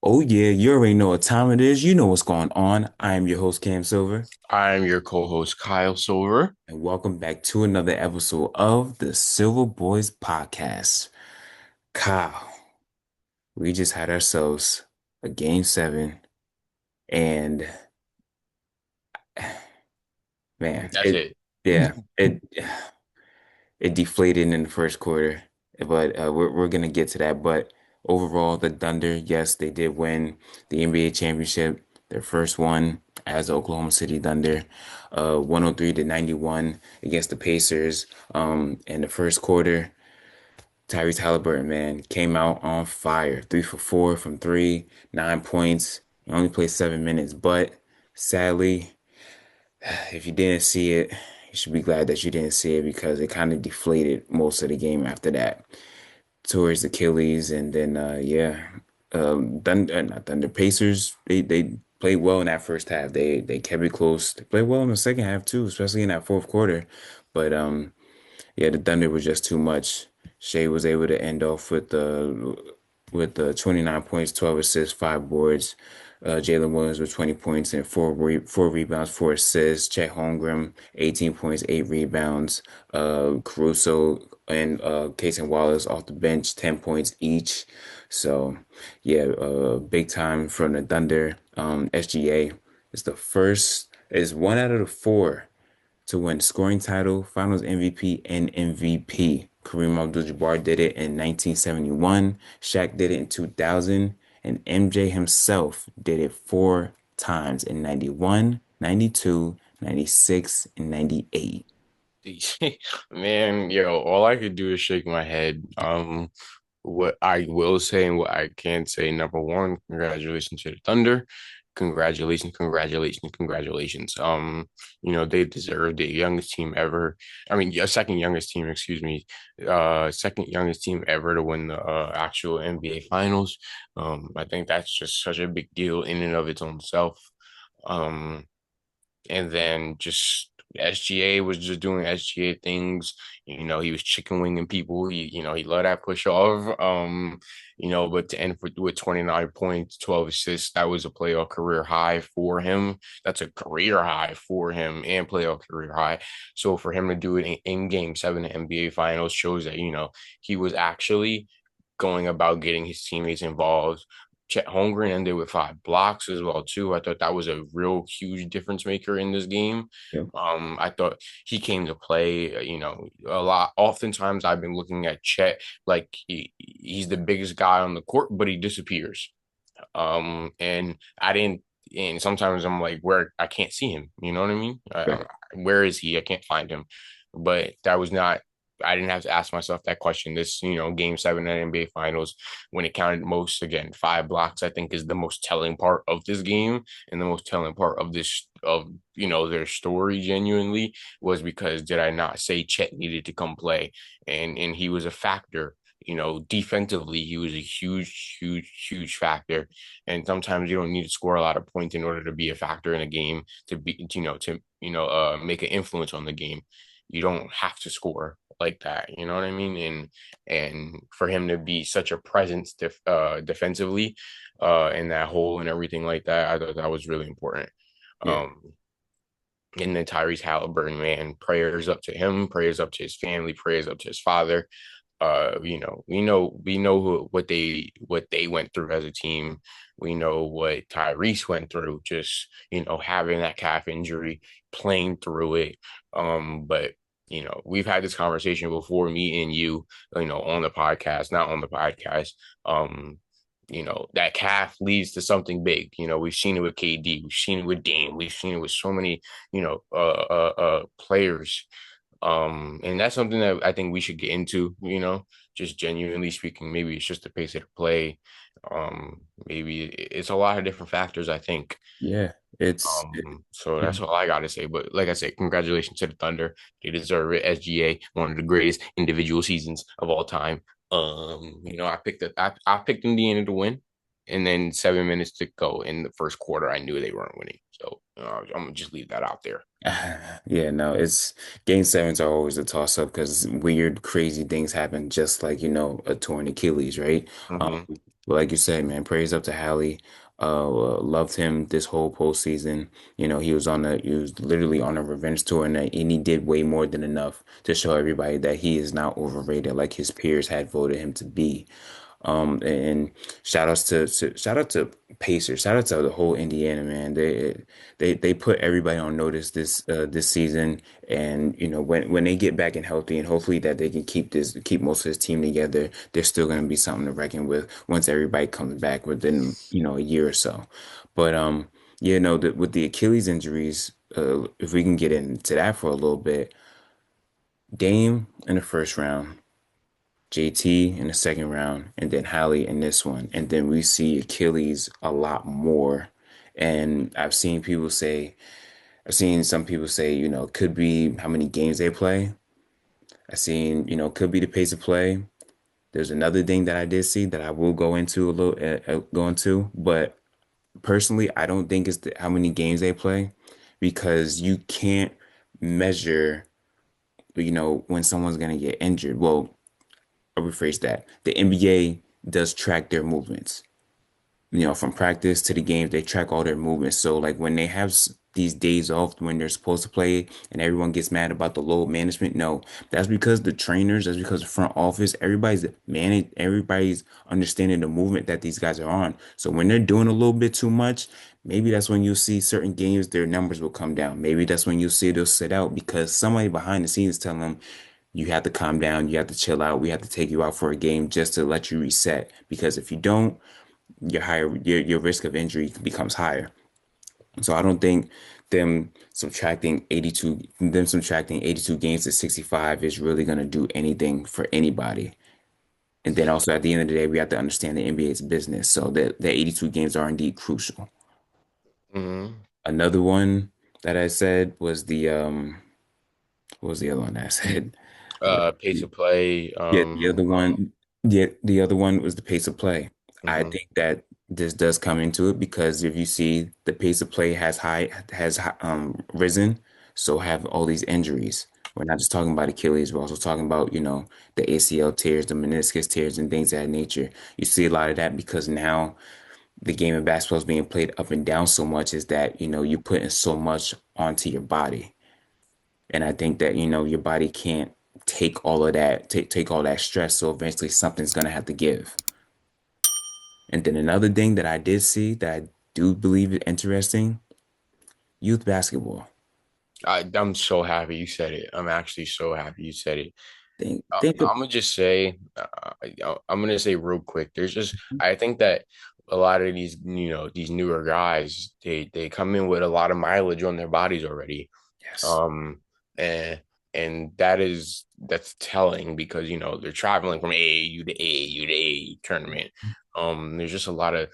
Oh yeah, you already know what time it is. You know what's going on. I am your host, Cam Silver, I'm your co-host Kyle Silver. and welcome back to another episode of the Silver Boys Podcast. Kyle, we just had ourselves a game seven, and man, That's it. yeah, it deflated in the first quarter, but we're gonna get to that. But overall, the Thunder, yes, they did win the NBA championship, their first one as Oklahoma City Thunder, 103 to 91 against the Pacers. In the first quarter, Tyrese Haliburton, man, came out on fire, 3 for 4 from three, 9 points. He only played 7 minutes, but sadly, if you didn't see it, you should be glad that you didn't see it because it kind of deflated most of the game after that towards Achilles, and then Thunder, not Thunder Pacers. They played well in that first half. They kept it close. They played well in the second half too, especially in that fourth quarter. But yeah, the Thunder was just too much. Shea was able to end off with the 29 points, 12 assists, 5 boards. Jalen Williams with 20 points and four rebounds, 4 assists. Chet Holmgren, 18 points, 8 rebounds. Caruso and Casey Wallace off the bench, 10 points each. So, yeah, big time from the Thunder. SGA is one out of the four to win scoring title, Finals MVP, and MVP. Kareem Abdul-Jabbar did it in 1971. Shaq did it in 2000, and MJ himself did it 4 times in 91, 92, 96, and 98. Man, all I could do is shake my head. What I will say and what I can say, number one, congratulations to the Thunder. Congratulations, congratulations, congratulations. They deserve the youngest team ever. I mean, yeah, second youngest team, excuse me. Second youngest team ever to win the actual NBA finals. I think that's just such a big deal in and of its own self. Um, and then just SGA was just doing SGA things. He was chicken winging people. He let that push off. But to end with 29 points, 12 assists, that was a playoff career high for him. That's a career high for him and playoff career high. So for him to do it in game seven of NBA finals shows that, he was actually going about getting his teammates involved. Chet Holmgren ended with 5 blocks as well too. I thought that was a real huge difference maker in this game. Yep. I thought he came to play, a lot. Oftentimes I've been looking at Chet like he's the biggest guy on the court, but he disappears. And I didn't. And sometimes I'm like, where I can't see him. You know what I mean? Right. Where is he? I can't find him. But that was not. I didn't have to ask myself that question. This, game seven in NBA Finals, when it counted most, again, 5 blocks, I think is the most telling part of this game, and the most telling part of their story genuinely was because did I not say Chet needed to come play, and he was a factor. Defensively, he was a huge, huge, huge factor. And sometimes you don't need to score a lot of points in order to be a factor in a game to make an influence on the game. You don't have to score like that. You know what I mean? And for him to be such a presence defensively in that hole and everything like that, I thought that was really important. Yeah. Um, and then Tyrese Haliburton, man, prayers up to him, prayers up to his family, prayers up to his father. We know what they went through as a team. We know what Tyrese went through, just having that calf injury, playing through it. But we've had this conversation before, me and you, on the podcast, not on the podcast. That calf leads to something big. We've seen it with KD, we've seen it with Dame, we've seen it with so many, players. And that's something that I think we should get into, just genuinely speaking. Maybe it's just the pace of the play. Maybe it's a lot of different factors, I think. Yeah. It's So that's all I gotta say. But like I said, congratulations to the Thunder. They deserve it. SGA, one of the greatest individual seasons of all time. I picked Indiana to win, and then 7 minutes to go in the first quarter, I knew they weren't winning. So I'm gonna just leave that out there. Yeah, no, it's game sevens are always a toss up because weird, crazy things happen, just like, a torn Achilles, right? Um, Hmm. But like you said, man, praise up to Hallie. Loved him this whole postseason. You know, he was literally on a revenge tour, and he did way more than enough to show everybody that he is not overrated like his peers had voted him to be. And shout out to Pacers, shout out to the whole Indiana, man. They put everybody on notice this season, and you know when they get back and healthy, and hopefully that they can keep most of this team together. There's still going to be something to reckon with once everybody comes back within a year or so. But yeah, no, with the Achilles injuries, if we can get into that for a little bit, Dame in the first round. JT in the second round, and then Hallie in this one. And then we see Achilles a lot more. And I've seen some people say, could be how many games they play. I've seen, could be the pace of play. There's another thing that I did see that I will go into, but personally, I don't think it's how many games they play because you can't measure, when someone's going to get injured. Well, I'll rephrase that. The NBA does track their movements. From practice to the games, they track all their movements. So, like when they have these days off when they're supposed to play, and everyone gets mad about the load management, no, that's because the front office, everybody's understanding the movement that these guys are on. So when they're doing a little bit too much, maybe that's when you'll see certain games, their numbers will come down. Maybe that's when you'll see they'll sit out because somebody behind the scenes is telling them you have to calm down, you have to chill out, we have to take you out for a game just to let you reset. Because if you don't, your risk of injury becomes higher. So I don't think them subtracting 82 games to 65 is really going to do anything for anybody. And then also at the end of the day, we have to understand the NBA's business. So the 82 games are indeed crucial. Hmm. Another one that I said was what was the other one that I said? Pace of play. Yeah, the other one was the pace of play. I Mhm. think that this does come into it because if you see the pace of play risen, so have all these injuries. We're not just talking about Achilles, we're also talking about, the ACL tears, the meniscus tears, and things of that nature. You see a lot of that because now the game of basketball is being played up and down so much is that, you put in so much onto your body. And I think that, your body can't take all that stress. So eventually something's gonna have to give. And then another thing that I did see that I do believe is interesting, youth basketball. I'm so happy you said it. I'm actually so happy you said it. Think of I'm gonna just say, I'm gonna say real quick. I think that a lot of these, these newer guys, they come in with a lot of mileage on their bodies already. yes, Um, and that's telling because they're traveling from AAU to AAU to AAU tournament. There's just a lot of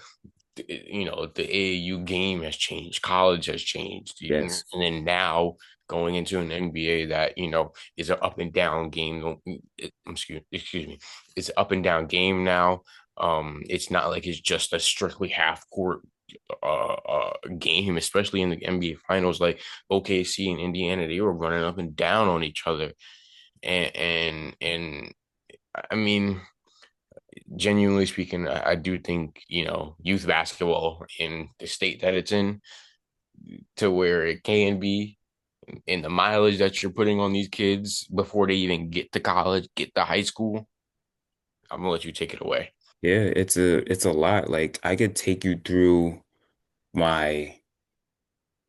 the AAU game has changed, college has changed, and yes, then now going into an NBA that is an up and down game. Excuse me, it's an up and down game now. It's not like it's just a strictly half court game, especially in the NBA finals. Like OKC and Indiana, they were running up and down on each other, and I mean, genuinely speaking, I do think, youth basketball in the state that it's in, to where it can be, in the mileage that you're putting on these kids before they even get to college, get to high school, I'm gonna let you take it away. yeah, it's a lot. Like I could take you through my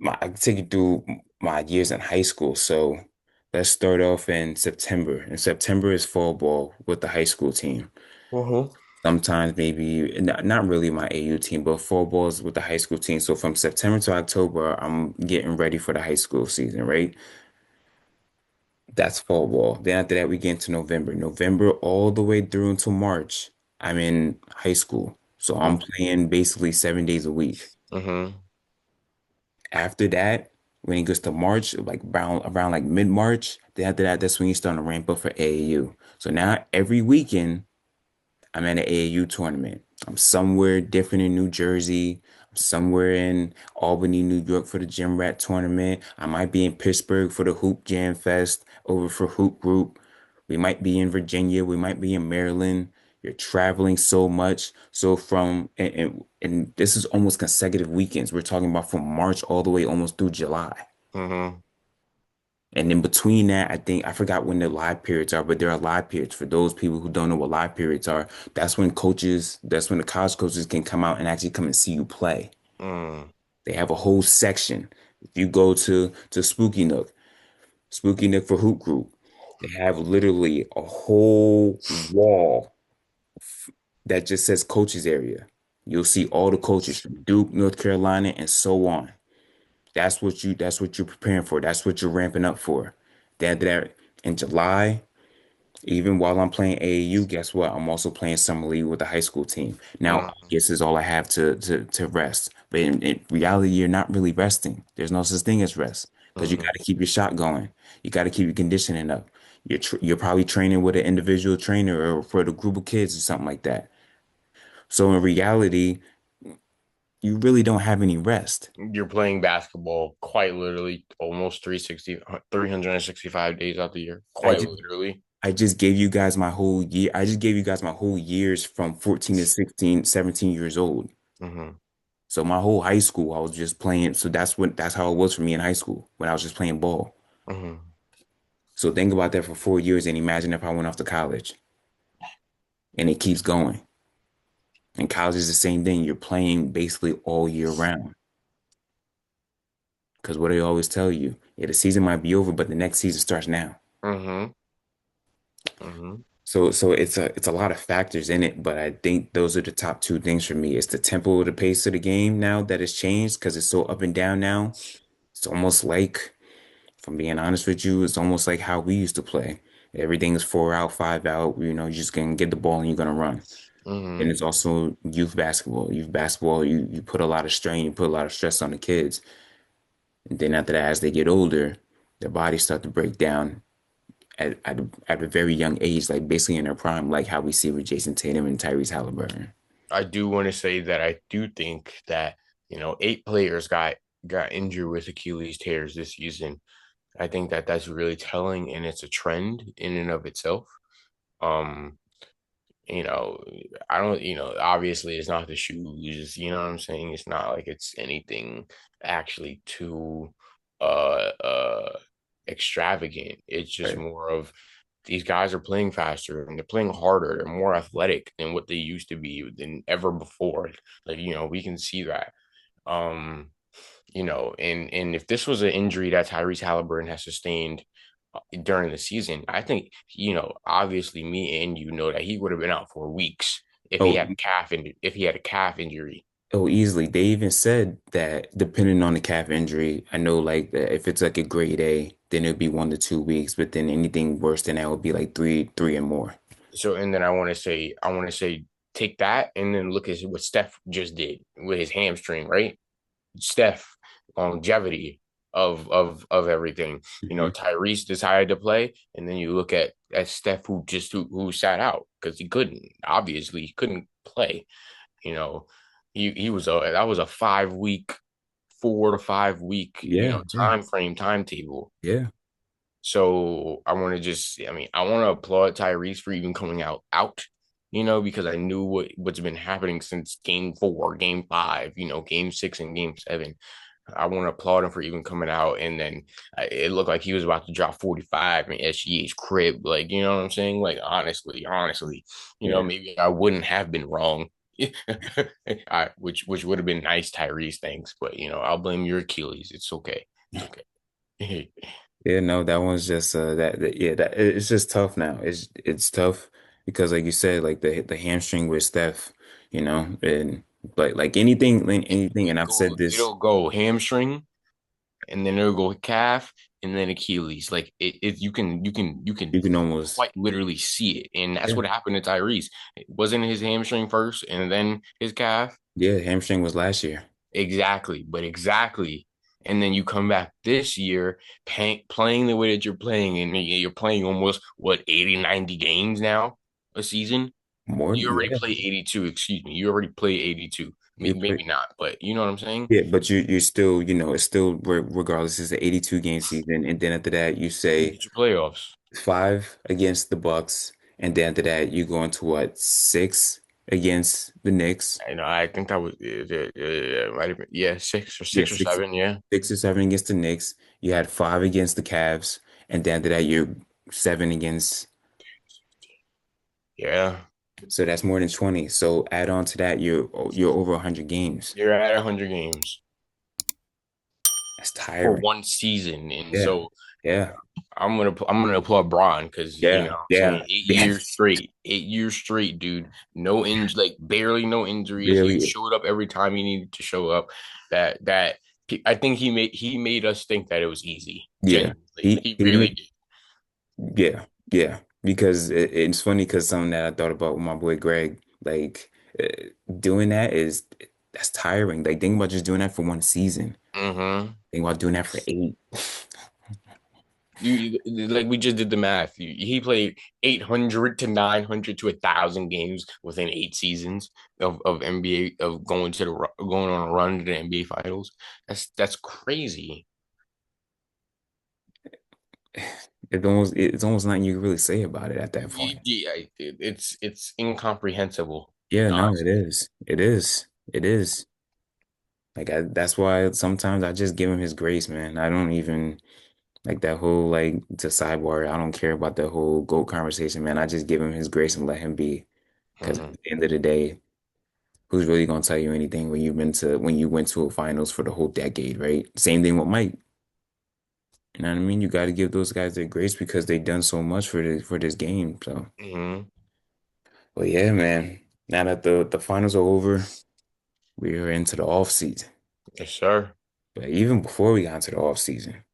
I could take you through my years in high school. So let's start off in September. And September is fall ball with the high school team. Uh-huh. Sometimes maybe not really my AU team, but fall balls with the high school team. So from September to October, I'm getting ready for the high school season, right? That's fall ball. Then after that, we get into November. November all the way through until March, I'm in high school. So I'm playing basically 7 days a week. Uh-huh. After that, when it gets to March, like around like mid-March, then after that, that's when you start to ramp up for AAU. So now every weekend, I'm at an AAU tournament. I'm somewhere different in New Jersey. I'm somewhere in Albany, New York for the Gym Rat tournament. I might be in Pittsburgh for the Hoop Jam Fest over for Hoop Group. We might be in Virginia. We might be in Maryland. You're traveling so much. So and this is almost consecutive weekends. We're talking about from March all the way almost through July. Mm-hmm. And in between that, I think I forgot when the live periods are, but there are live periods. For those people who don't know what live periods are, that's when the college coaches can come out and actually come and see you play. Mm. They have a whole section. If you go to Spooky Nook for Hoop Group, they have literally a whole wall that just says coaches area. You'll see all the coaches from Duke, North Carolina, and so on. That's what you're preparing for. That's what you're ramping up for. That in July, even while I'm playing AAU, guess what? I'm also playing summer league with the high school team. Now, Mm. this is all I have to rest. But in reality, you're not really resting. There's no such thing as rest because you got Mm. to keep your shot going. You got to keep your conditioning up. You're probably training with an individual trainer or for the group of kids or something like that. So in reality, you really don't have any rest. You're playing basketball quite literally almost 365 days out the year. I Quite just literally. I just gave you guys my whole year. I just gave you guys my whole years from 14 to 16, 17 years old. Mm-hmm. So my whole high school, I was just playing. So that's how it was for me in high school when I was just playing ball. Mm-hmm. So think about that for 4 years and imagine if I went off to college and it keeps going. And college is the same thing. You're playing basically all year round. Because what they always tell you, yeah, the season might be over, but the next season starts now. Mm-hmm. Mm-hmm. So it's a lot of factors in it, but I think those are the top two things for me. It's the tempo of the pace of the game now that has changed because it's so up and down now. It's almost like, if I'm being honest with you, it's almost like how we used to play. Everything is 4 out, 5 out. You're just gonna get the ball and you're gonna run. And Mm-hmm. it's also youth basketball. Youth basketball, you put a lot of strain, you put a lot of stress on the kids. And then after that, as they get older, their bodies start to break down at a very young age, like basically in their prime, like how we see with Jason Tatum and Tyrese Haliburton. I do want to say that I do think that, 8 players got injured with Achilles tears this season. I think that that's really telling and it's a trend in and of itself. Um, you know, I don't, obviously it's not the shoes, you know what I'm saying? It's not like it's anything actually too extravagant. It's just Right. more of these guys are playing faster and they're playing harder. They're more athletic than what they used to be than ever before. Like, we can see that. Um, and if this was an injury that Tyrese Haliburton has sustained during the season, I think, obviously me and you know that he would have been out for weeks Oh, if he had a calf injury. oh, easily. They even said that depending on the calf injury, I know like that if it's like a grade A, then it'd be 1 to 2 weeks, but then anything worse than that would be like three and more. So, and then I want to say, take that and then look at what Steph just did with his hamstring, right? Steph longevity of everything. Hmm. Tyrese decided to play, and then you look at Steph who sat out because he couldn't play. You know, he was that was a 5 week, 4 to 5 week, Yeah, yeah, timetable. yeah. So I want to applaud Tyrese for even coming out, because I knew what's been happening since game 4, game 5, game 6 and game 7. I want to applaud him for even coming out. And then it looked like he was about to drop 45 in SGA's crib. Like, you know what I'm saying? Like, honestly, Yeah. maybe I wouldn't have been wrong. Which would have been nice, Tyrese, thanks. But, I'll blame your Achilles. It's okay. It's okay. Yeah, no, that one's just yeah, it's just tough now. It's tough because like you said, like the hamstring with Steph, and but like anything, and I've said this, It'll go hamstring, and then it'll go calf, and then Achilles. Like you can you can almost, quite literally see it, and that's yeah, what happened to Tyrese. It wasn't his hamstring first, and then his calf. yeah, hamstring was last year. Exactly. And then you come back this year playing the way that you're playing, and you're playing almost what 80, 90 games now a season. More, You already yeah. play 82, excuse me. You already play 82. You play, Maybe not, but you know what I'm saying? yeah, but you're still, it's still regardless, it's an 82 game season, and then after that you You say get your playoffs. five against the Bucks, And then after that, you go into what, six against the Knicks? I think that was might have been, yeah, Yeah, six or six, seven, yeah. 6 or 7 against the Knicks. You had 5 against the Cavs, and then after that, you're 7 against. Yeah. So that's more than 20. So add on to that, you're over 100 games. You're at 100 games That's for tiring. one season. And Yeah, so yeah, I'm gonna applaud Braun because yeah, I'm saying yeah, yeah. 8 years straight, dude. No inj like barely no injuries. You Really, showed up every time you needed to show up. That I think he made us think that it was easy. yeah. Genuinely, He he he really made, did. yeah, yeah. Because it's funny because something that I thought about with my boy Greg, like doing that is that's tiring. Like think about just doing that for one season. Mm-hmm. Think about doing that for 8. Like we just did the math. He played 800 to 900 to 1,000 games within 8 seasons of NBA of going on a run to the NBA Finals. That's crazy. It's almost nothing you can really say about it at that point. Yeah, it's incomprehensible, Yeah, no, it honestly. is. It is. It is. Like that's why sometimes I just give him his grace, man. I don't even like that whole like to sidebar. I don't care about the whole GOAT conversation, man. I just give him his grace and let him be. Because at Hmm. the end of the day, who's really gonna tell you anything when you went to a finals for the whole decade, right? Same thing with Mike. You know what I mean? You got to give those guys their grace because they've done so much for this game. So, Hmm. but yeah, man. Now that the finals are over, we are into the off season. Yes, sir. But even before we got into the off season,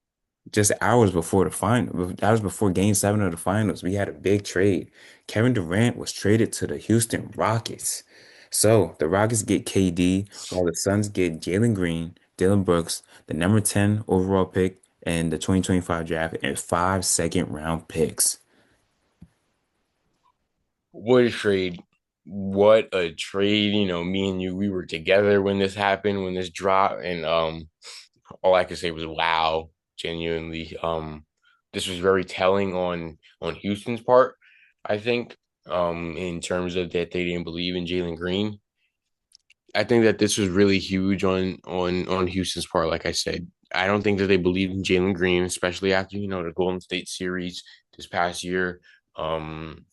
just hours before the final, hours before Game 7 of the finals, we had a big trade. Kevin Durant was traded to the Houston Rockets. So the Rockets get KD, while the Suns get Jalen Green, Dylan Brooks, the number 10 overall pick, and the 2025 draft, and 5 second-round picks. What a trade. What a trade. Me and you, we were together when this happened, when this dropped, and all I could say was wow, genuinely. This was very telling on Houston's part, I think, in terms of that they didn't believe in Jalen Green. I think that this was really huge on Houston's part. Like I said, I don't think that they believed in Jalen Green, especially after the Golden State series this past year. Um,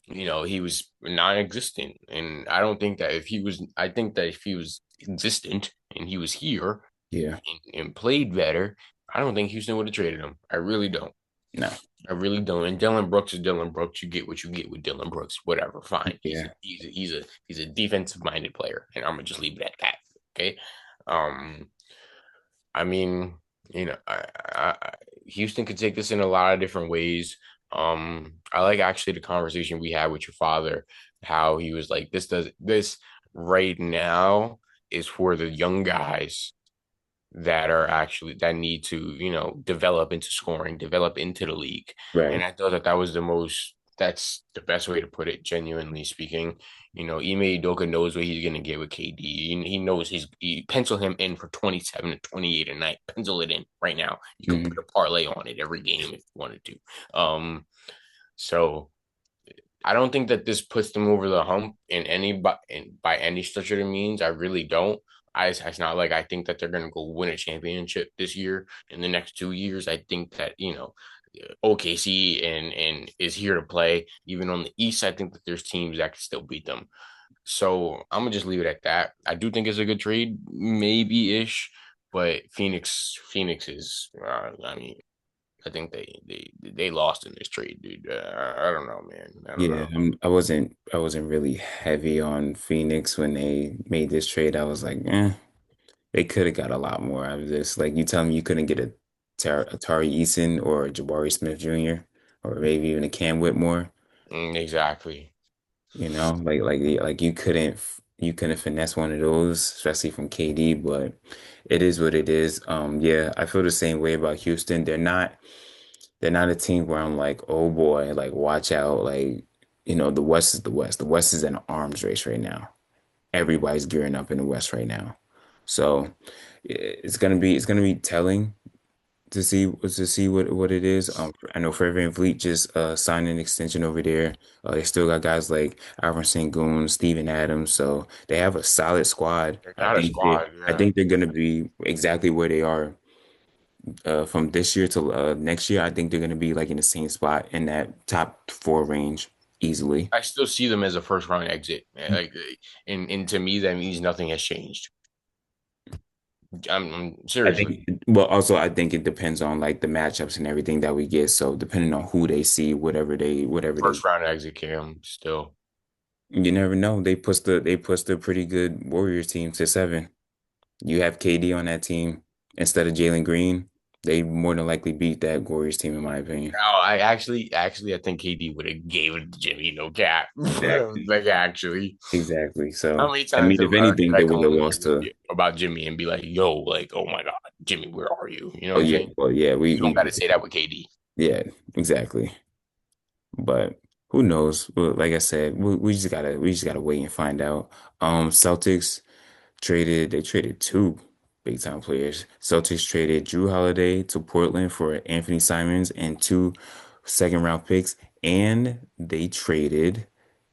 he was non-existent, and I don't think that if he was, I think that if he was existent and he was here Yeah, and played better, I don't think Houston would have traded him. I really don't. no, I really don't. And Dylan Brooks is Dylan Brooks. You get what you get with Dylan Brooks. Whatever, fine. He's a, yeah, he's a, he's a he's a defensive minded player, and I'm gonna just leave it at that. Okay. Um, I mean, Houston could take this in a lot of different ways. I like actually the conversation we had with your father, how he was like, this right now is for the young guys that need to develop into scoring, develop into the league. And right. I thought that's the best way to put it, genuinely speaking. Ime Udoka knows what he's gonna get with KD. He knows he pencil him in for 27 to 28 a night. Pencil it in right now. You can put Hmm. a parlay on it every game if you wanted to. So I don't think that this puts them over the hump by any stretch of the means. I really don't. It's not like I think that they're going to go win a championship this year. In the next 2 years, I think that OKC and is here to play. Even on the East, I think that there's teams that can still beat them. So I'm gonna just leave it at that. I do think it's a good trade, maybe ish, but Phoenix is. I mean, I think they lost in this trade, dude. I don't know, man. I don't Yeah, know. I wasn't really heavy on Phoenix when they made this trade. I was like, they could have got a lot more out of this. Like you tell me you couldn't get a Tari Eason or a Jabari Smith Jr. or maybe even a Cam Whitmore. Exactly. Like you couldn't finesse one of those, especially from KD. But it is what it is. Yeah, I feel the same way about Houston. They're not a team where I'm like, oh boy, like watch out. Like, the West is the West. The West is an arms race right now. Everybody's gearing up in the West right now. So it's gonna be telling to see what it is. I know Fred VanVleet just signed an extension over there. They still got guys like Alvin Sengun, Steven Adams, so they have a solid squad. They got a squad, I yeah. think they're gonna be exactly where they are from this year to next year. I think they're gonna be like in the same spot in that top four range easily. I still see them as a first round exit. Like, and to me, that means nothing has changed. I Seriously, think, well, also I think it depends on like the matchups and everything that we get. So depending on who they see, whatever they, first round exit, Cam. Still, you never know. They pushed a pretty good Warriors team to seven. You have KD on that team instead of Jalen Green. They more than likely beat that Warriors team, in my opinion. oh, I think KD would have gave it to Jimmy. No cap. Exactly. Like, actually, Exactly. how So, many I times mean, if did anything, I they come would have on lost here to. about Jimmy and be like, "Yo, like, oh my God, Jimmy, where are you?" You know Oh what I'm yeah. saying? Well, yeah. You don't got to say that with KD. Yeah. Exactly. But who knows? Well, like I said, we just gotta wait and find out. Celtics they traded two big time players. Celtics traded Drew Holiday to Portland for Anthony Simons and two second round picks, and they traded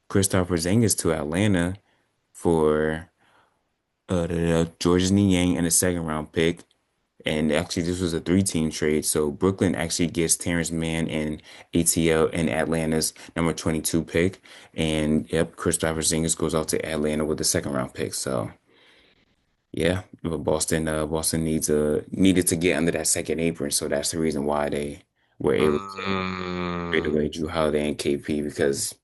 Kristaps Porzingis to Atlanta for Georges Niang and a second round pick. And actually, this was a three-team trade. So Brooklyn actually gets Terrence Mann and ATL and Atlanta's number 22 pick. And yep, Kristaps Porzingis goes out to Atlanta with the second round pick. So yeah, but Boston needed to get under that second apron. So that's the reason why they were able to trade Mm, away Drew Holiday and KP because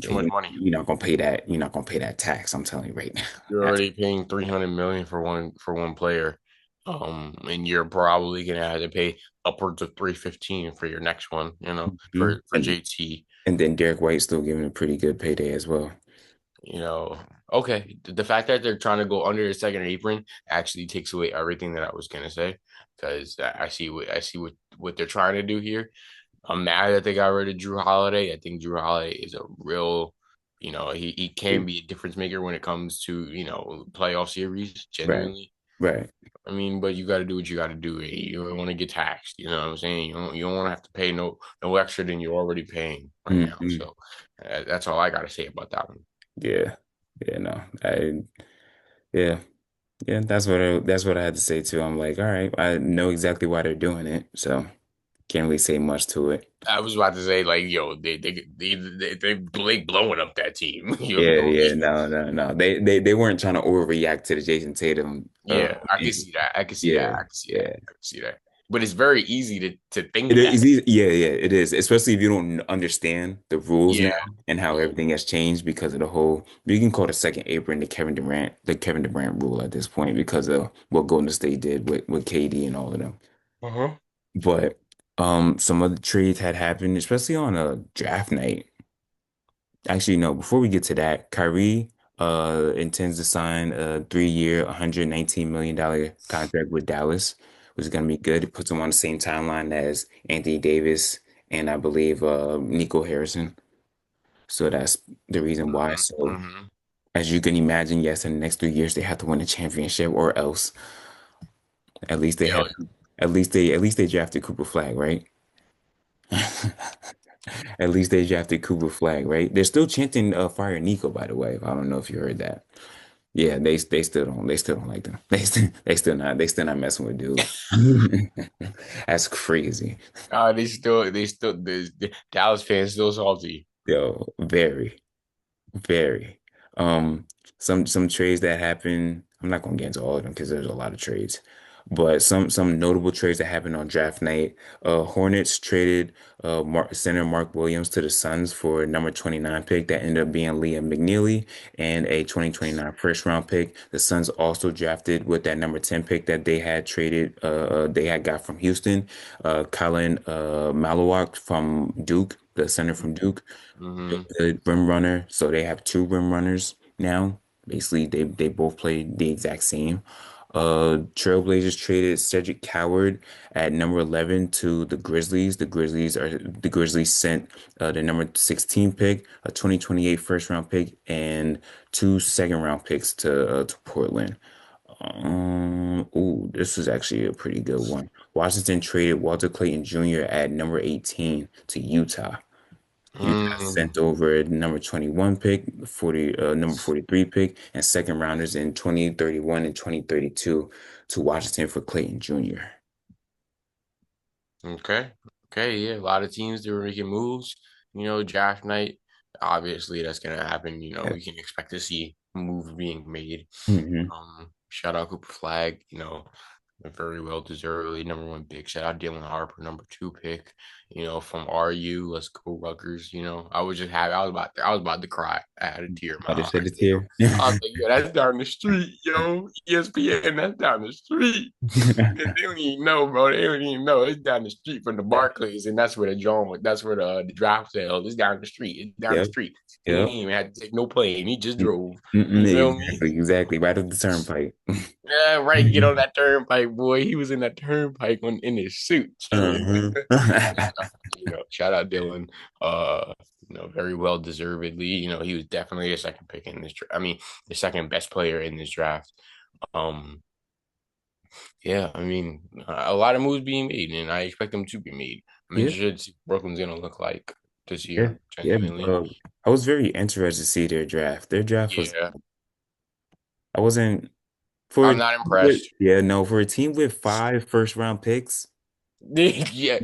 yeah, too much money. you're not gonna pay that tax. I'm telling you right now. You're That's already paying 300 million for one player. And you're probably gonna have to pay upwards of 315 for your next one, Mhm. for JT. And then Derek White's still giving a pretty good payday as well. You know, okay. The fact that they're trying to go under the second apron actually takes away everything that I was gonna say because I see what they're trying to do here. I'm mad that they got rid of Drew Holiday. I think Drew Holiday is a real, he can be a difference maker when it comes to, playoff series, Right, genuinely. right. I mean, but you got to do what you got to do. You don't want to get taxed. You know what I'm saying? You don't want to have to pay no extra than you're already paying right now. Hmm. So that's all I got to say about that one. Yeah, yeah, no, yeah, yeah. That's what I had to say too. I'm like, all right, I know exactly why they're doing it, so can't really say much to it. I was about to say like, yo, they blowing up that team. You Yeah, know, yeah, no, no, no. They weren't trying to overreact to the Jason Tatum. yeah, I can And see that. I can see that. yeah, I can see that. yeah. I can see that. But it's very easy to It think is that. easy. Yeah, yeah, it is. Especially if you don't understand the rules now Yeah. and how Yeah. everything has changed because of the whole. You can call the second apron the Kevin Durant rule at this point because of what Golden State did with KD and all of them. Uh-huh. But some other trades had happened, especially on a draft night. Actually, no, before we get to that, Kyrie intends to sign a 3-year, $119 million contract with Dallas, which is gonna be good. It puts him on the same timeline as Anthony Davis and I believe Nico Harrison. So that's the reason why. So Hmm. as you can imagine, yes, in the next 3 years they have to win a championship or else at least they Yo, have at least they drafted Cooper Flag, right? At least they drafted Cooper Flag, right? They're still chanting "Fire Nico," by the way. I don't know if you heard that. Yeah, they still don't like them. They still not messing with dude. That's crazy. the Dallas fans still salty. Yo, very. Very. Um, some trades that happen. I'm not gonna get into all of them because there's a lot of trades, but some notable trades that happened on draft night. Hornets traded center Mark Williams to the Suns for a number 29 pick that ended up being Liam McNeely and a 2029 first round pick. The Suns also drafted with that number 10 pick that they had traded. They had got from Houston, Colin Malawak from Duke, the center from Duke Hmm. good rim runner. So they have two rim runners now. Basically, they both play the exact same. Trailblazers traded Cedric Coward at number 11 to the Grizzlies. The Grizzlies sent the number 16 pick, a 2028 first round pick, and two second round picks to Portland. This is actually a pretty good one. Washington traded Walter Clayton Jr. at number 18 to Utah. Utah Mm, sent over the number 21 pick, number 43 pick, and second rounders in 2031 and 2032 to Washington for Clayton Jr. okay. Okay, yeah. A lot of teams that were making moves, draft night. Obviously that's gonna happen. Yeah. We can expect to see moves being made. Hmm. Shout out Cooper Flag, very well deservedly number one pick. Shout out Dylan Harper, number two pick. From RU, let's go Rutgers. I was just happy. I was about to cry. I had a tear in my I just said eye. it here. I was like, yo, that's down the street, yo. ESPN, that's down the street. They don't even know, bro. They don't even know. It's down the street from the Barclays, and that's where the drawing. That's where the draft sale. It's down the street. It's down the Yep. street. He ain't Yep. even had to take no plane. He just drove. Mm-mm, You feel me? exactly. Exactly. Right up the turnpike. Yeah, right. Get on that turnpike, boy. He was in that turnpike in his suit, chilling. Uh-huh. Shout out Dylan. Uh, very well deservedly. He was definitely a second pick in this. I mean, the second best player in this draft. Um, yeah, I mean, a lot of moves being made, and I expect them to be made. I'm Yeah. interested to see what Brooklyn's gonna look like this Yeah. year, Yeah. genuinely. I was very interested to see their draft. Their draft was, Yeah, I wasn't for a I'm team not with, impressed. yeah, no, for a team with five first round picks, Yeah,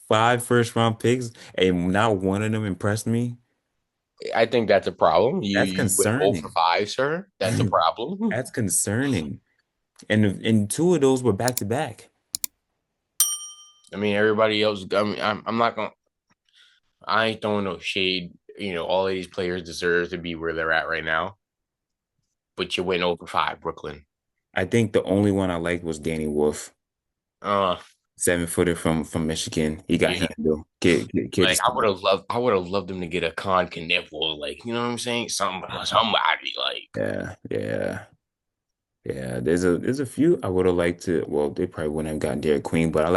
five first round picks, and not one of them impressed me. I think that's a problem. You That's you went 0 for concerning. 5, sir. That's a problem. That's concerning. And two of those were back to back. I mean, everybody else. I mean, I'm not gonna. I ain't throwing no shade. All of these players deserve to be where they're at right now. But you went 0 for 5, Brooklyn. I think the only one I liked was Danny Wolf, Uh, 7 footer from Michigan. He got yeah. handled. Kid Like is I would have loved them to get a Con Kniffle, like you know what I'm saying? Somebody like yeah, yeah. Yeah, there's a few I would have liked to. Well, they probably wouldn't have gotten Derek Queen, but I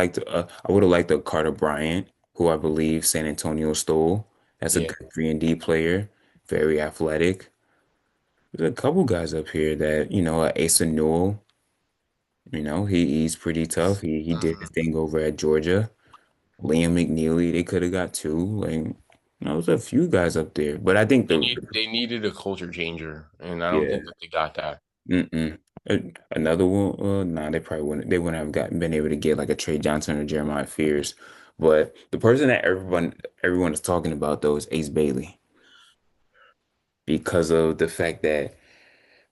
would have liked a Carter Bryant, who I believe San Antonio stole. That's a yeah. good 3-and-D player, very athletic. There's a couple guys up here that Asa Newell. He's pretty tough. He did his Mhm. thing over at Georgia. Liam McNeely, they could have got two. There's a few guys up there, but I think They needed a culture changer, and I don't yeah. think that they got that. Mm-mm. Another one, nah, they wouldn't have been able to get like a Trey Johnson or Jeremiah Fears. But the person that everyone is talking about though is Ace Bailey because of the fact that,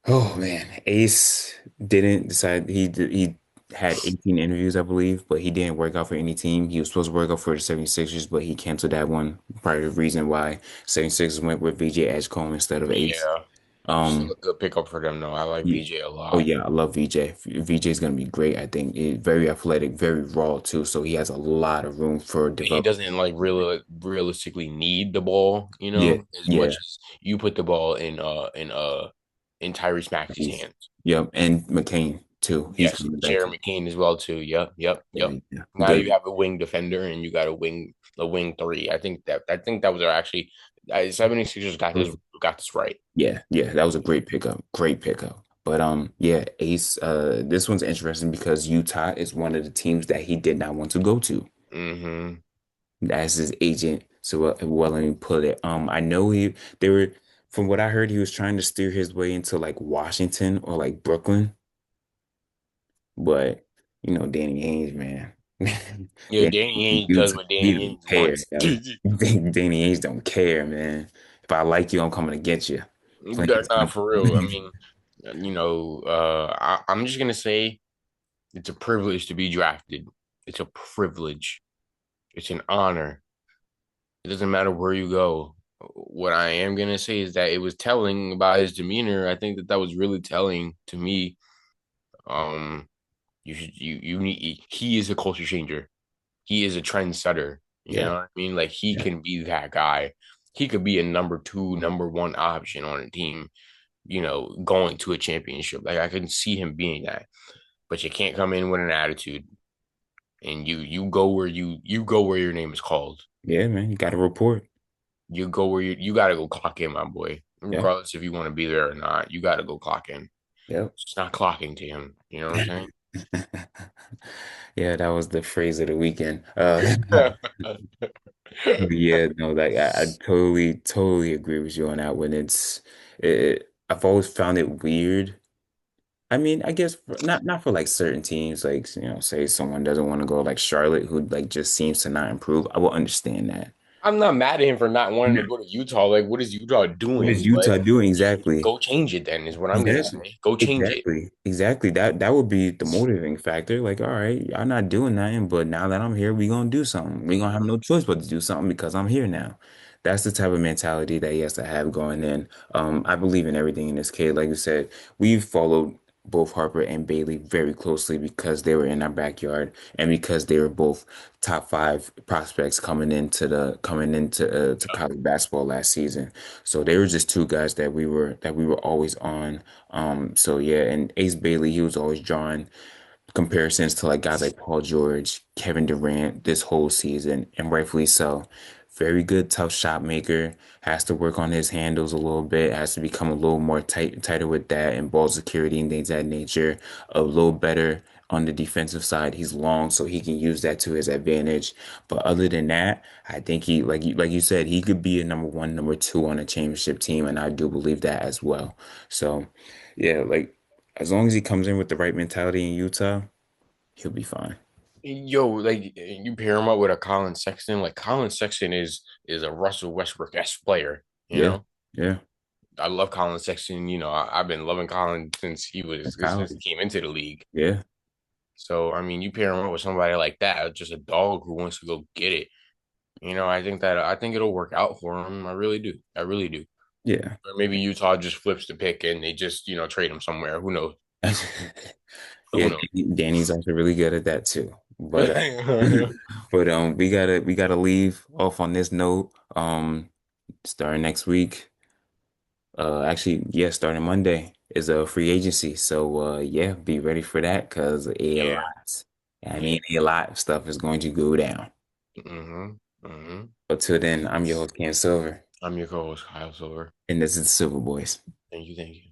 oh man, Ace didn't decide he had 18 interviews, I believe, but he didn't work out for any team. He was supposed to work out for the 76ers, but he canceled that one. Part of the reason why 76ers went with VJ Edgecombe instead of Ace. Yeah, still Um, a good pickup for them though. I like Ye- VJ a Oh lot. yeah, I love VJ. VJ is gonna be great. I think very athletic, very raw too. So he has a lot of room for And he development. doesn't like realistically need the ball, Yeah, as much yeah. as you put the ball in Tyrese Maxey's He's, hands. yep, and McCain too. He's Yes, coming back too. Jeremy McCain as well too. Yep, yep, Yeah, yep. yeah. Now you Good. have a wing defender and you got a wing three. I think that was actually 76ers got this right. Yeah, yeah. That was a great pickup. Great pickup. But yeah, Ace. This one's interesting because Utah is one of the teams that he did not want to go to. Hmm. As his agent, so let me put it. I know they were, from what I heard, he was trying to steer his way into like Washington or like Brooklyn. But Danny Ainge, man, Yeah, Danny Danny Ainge does Utah, what he Danny don't Ainge care. wants. Yo. Danny Ainge don't care, man. If I like you, I'm coming to get you. Plain and Not for real. I simple. mean, I'm just gonna say it's a privilege to be drafted. It's a privilege. It's an honor. It doesn't matter where you go. What I am gonna say is that it was telling about his demeanor. I think that was really telling to me. Um, you need. He is a culture changer. He is a trendsetter. You Yeah, know what I mean? Like he yeah, can be that guy. He could be a number two, number one option on a team. Going to a championship. Like I can see him being that. But you can't come in with an attitude, and you go where your name is called. yeah, man. You got to report. You go where you got to go clock in, my boy. Yeah, Regardless if you want to be there or not, you got to go clock in. Yep. It's not clocking to him. You know what I'm Yeah, that was the phrase of the weekend. saying? Yeah, no, like I totally agree with you on that one. I've always found it weird. I mean, I guess not for like certain teams, like say someone doesn't want to go like Charlotte, who like just seems to not improve. I will understand that. I'm not mad at him for not wanting to Yeah. go to Utah. Like, what is Utah What is doing? But Utah doing exactly? go change it then, is what I'm gonna Exactly. say. Go change it. Exactly. That would be the motivating factor. Like, all right, y'all not doing nothing, but now that I'm here, we gonna do something. We gonna have Mhm. no choice but to do something because I'm here now. That's the type of mentality that he has to have going in. I believe in everything in this kid. Like you said, we've followed both Harper and Bailey very closely because they were in our backyard and because they were both top five prospects coming into to college basketball last season. So they were just two guys that we were always on. So yeah, and Ace Bailey, he was always drawing comparisons to like guys like Paul George, Kevin Durant this whole season, and rightfully so. Very good, tough shot maker. Has to work on his handles a little bit. Has to become a little more tighter with that and ball security and things of that nature. A little better on the defensive side. He's long, so he can use that to his advantage. But other than that, I think he, like you said, he could be a number one, number two on a championship team, and I do believe that as well. So, yeah, like as long as he comes in with the right mentality in Utah, he'll be fine. Yo, like you pair him up with a Colin Sexton. Like Colin Sexton is a Russell Westbrook-esque player. You Yeah, know, yeah. I love Colin Sexton. I've been loving Colin That's since he college. came into the league. Yeah, So I mean, you pair him up with somebody like that, just a dog who wants to go get it. I think it'll work out for him. I really do. I really do. yeah. Or maybe Utah just flips the pick and they just trade him somewhere. Who knows? Who Yeah, knows? Danny's also really good at that too. But we gotta leave off on this note. Starting next week. Actually, yeah, starting Monday is a free agency. So yeah, be ready for that because a Yeah. lot. I Yeah. mean, a lot of stuff is going to go down. Mm-hmm. Mm-hmm. But till then, I'm your host, Ken Silver, I'm your co-host, Kyle Silver. and this is the Silver Boys. Thank you. Thank you.